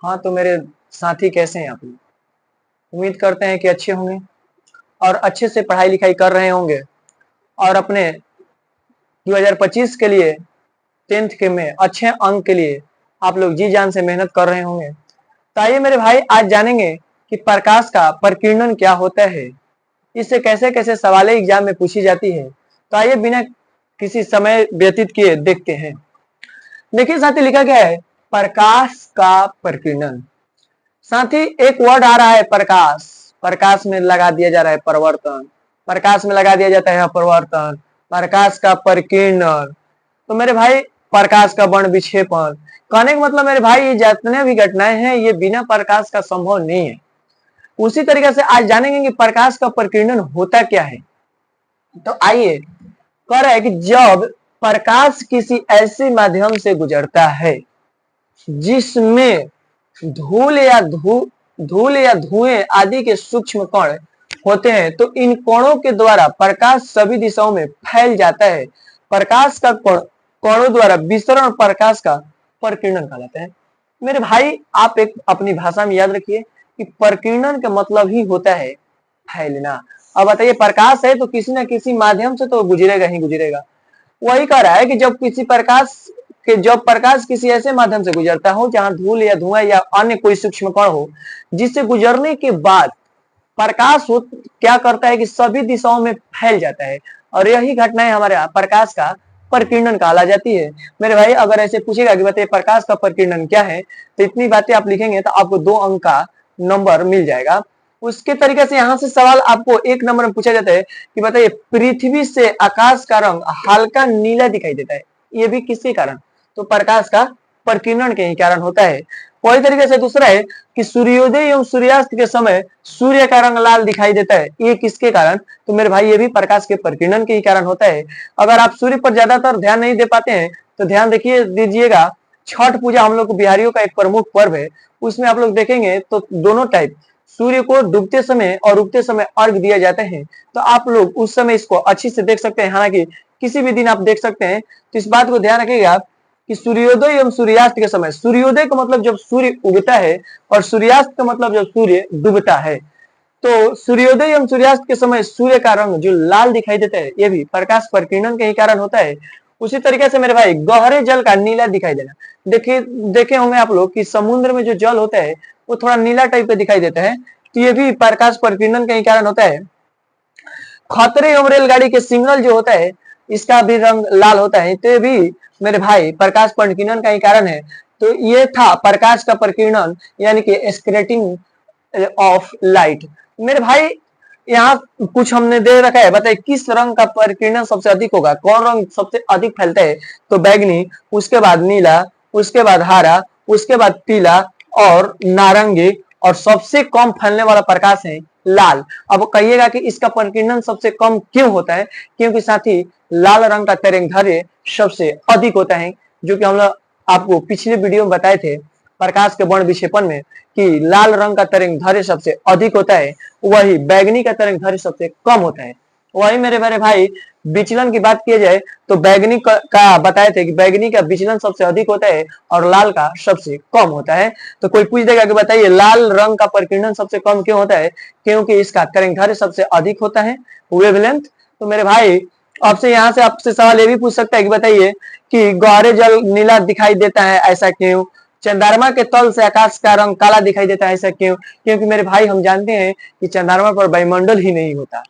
हाँ तो मेरे साथी कैसे हैं आप लोग? उम्मीद करते हैं कि अच्छे होंगे और अच्छे से पढ़ाई लिखाई कर रहे होंगे और अपने 2025 के लिए 10th के में अच्छे अंक के लिए आप लोग जी जान से मेहनत कर रहे होंगे। तो आइए मेरे भाई आज जानेंगे कि प्रकाश का प्रकीर्णन क्या होता है, इससे कैसे कैसे सवालें एग्जाम में पूछी जाती है। तो आइए बिना किसी समय व्यतीत किए देखते हैं। देखिए साथी लिखा गया है प्रकाश का प्रकीर्णन। साथ ही एक वर्ड आ रहा है प्रकाश, प्रकाश में लगा दिया जा रहा है परिवर्तन, प्रकाश में लगा दिया जाता है अपवर्तन, प्रकाश का प्रकीर्णन। तो मेरे भाई प्रकाश का वर्ण विक्षेपण, कहने का मतलब मेरे भाई ये जितने भी घटनाएं हैं ये बिना प्रकाश का संभव नहीं है। उसी तरीके से आज जानेंगे कि प्रकाश का प्रकीर्णन होता क्या है। तो आइए कह रहा है कि जब प्रकाश किसी ऐसे माध्यम से गुजरता है जिसमें धूल या धुएं आदि के सूक्ष्म कण होते हैं तो इन कणों के द्वारा प्रकाश सभी दिशाओं में फैल जाता है। प्रकाश का कणों द्वारा विसरण प्रकाश का प्रकीर्णन कहलाता है। मेरे भाई आप एक अपनी भाषा में याद रखिए कि प्रकीर्णन का मतलब ही होता है फैलना। अब बताइए प्रकाश है तो किसी न किसी माध्यम से तो गुजरेगा ही गुजरेगा। वही कह रहा है कि जब प्रकाश किसी ऐसे माध्यम से गुजरता हो जहां धूल या धुआं या अन्य कोई सूक्ष्म कण हो, जिससे गुजरने के बाद प्रकाश क्या करता है कि सभी दिशाओं में फैल जाता है और यही घटनाएं हमारे प्रकाश का प्रकीर्णन कहला जाती है। मेरे भाई अगर ऐसे पूछेगा कि बताइए प्रकाश का प्रकीर्णन क्या है, तो इतनी बातें आप लिखेंगे तो आपको 2 अंक का नंबर मिल जाएगा। उसके तरीके से यहाँ से सवाल आपको 1 नंबर में पूछा जाता है कि बताइए पृथ्वी से आकाश का रंग हल्का नीला दिखाई देता है, ये भी किसके कारण? तो प्रकाश का प्रकीर्णन के ही कारण होता है। वही तरीके से दूसरा है कि सूर्योदय एवं सूर्यास्त के समय सूर्य का रंग लाल दिखाई देता है, ये किसके कारण? तो मेरे भाई ये भी प्रकाश के प्रकीर्णन के ही कारण होता है। अगर आप सूर्य पर ज्यादातर ध्यान नहीं दे पाते हैं तो ध्यान दीजिएगा छठ पूजा हम लोग बिहारियों का एक प्रमुख पर्व है, उसमें आप लोग देखेंगे तो दोनों टाइप सूर्य को डूबते समय और उगते समय अर्घ दिया जाता है। तो आप लोग उस समय इसको अच्छी से देख सकते हैं, हालांकि किसी भी दिन आप देख सकते हैं। तो इस बात को ध्यान रखिएगा कि सूर्योदय एवं सूर्यास्त के समय, सूर्योदय का मतलब जब सूर्य उगता है और सूर्यास्त का मतलब जब सूर्य डूबता है, तो सूर्योदय एवं सूर्यास्त के समय सूर्य का रंग जो लाल दिखाई देता है ये भी प्रकाश प्रकीर्णन के ही कारण होता है। उसी तरीके से मेरे भाई गहरे जल का नीला दिखाई देना, देखे होंगे आप लोग कि समुद्र में जो जल होता है वो थोड़ा नीला टाइप का दिखाई देता है, तो ये भी प्रकाश प्रकीर्णन के ही कारण होता है। खतरे एवं रेलगाड़ी के सिग्नल जो होता है इसका भी रंग लाल होता है, तो ये भी मेरे भाई प्रकाश प्रकीर्णन का ही कारण है। तो ये था प्रकाश का प्रकीर्णन यानी कि स्कैटरिंग ऑफ लाइट। मेरे भाई यहाँ कुछ हमने दे रखा है, बताइए किस रंग का प्रकीर्णन सबसे अधिक होगा, कौन रंग सबसे अधिक फैलता है? तो बैगनी, उसके बाद नीला, उसके बाद हरा, उसके बाद पीला और नारंगी, और सबसे कम फैलने वाला प्रकाश है लाल। अब कहिएगा कि इसका प्रकीर्णन सबसे कम क्यों होता है? क्योंकि साथी लाल रंग का तरंगदैर्घ्य सबसे अधिक होता है, जो कि हम लोग आपको पिछले वीडियो में बताए थे प्रकाश के वर्ण विक्षेपण में कि लाल रंग का तरंगदैर्घ्य सबसे अधिक होता है, वही बैगनी का तरंगदैर्घ्य सबसे कम होता है। वही मेरे भाई विचलन की बात किया जाए तो बैगनी का बताए थे कि बैगनी का विचलन सबसे अधिक होता है और लाल का सबसे कम होता है। तो कोई पूछ देगा कि बताइए लाल रंग का प्रकीर्णन सबसे कम क्यों होता है? क्योंकि इसका तरंगदैर्घ्य सबसे अधिक होता है, वेवलेंथ। तो मेरे भाई आपसे यहाँ से आपसे सवाल ये भी पूछ सकता है कि बताइए कि गहरे जल नीला दिखाई देता है, ऐसा क्यों? चंद्रमा के तल से आकाश का रंग काला दिखाई देता है, ऐसा क्यों? क्योंकि मेरे भाई हम जानते हैं कि चंद्रमा पर वायुमंडल ही नहीं होता,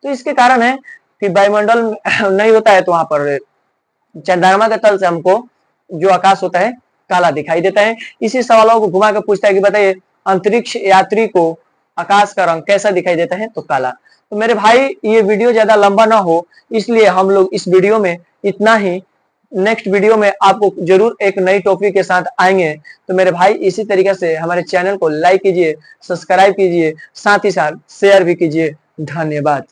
तो इसके कारण है कि वायुमंडल नहीं होता है तो वहां पर चंद्रमा के तल से हमको जो आकाश होता है काला दिखाई देता है। इसी सवालों को घुमा कर पूछता है कि बताइए अंतरिक्ष यात्री को आकाश का रंग कैसा दिखाई देता है? तो काला। तो मेरे भाई ये वीडियो ज्यादा लंबा ना हो इसलिए हम लोग इस वीडियो में इतना ही। नेक्स्ट वीडियो में आपको जरूर एक नई टॉपिक के साथ आएंगे। तो मेरे भाई इसी तरीके से हमारे चैनल को लाइक कीजिए, सब्सक्राइब कीजिए, साथ ही साथ शेयर भी कीजिए। धन्यवाद।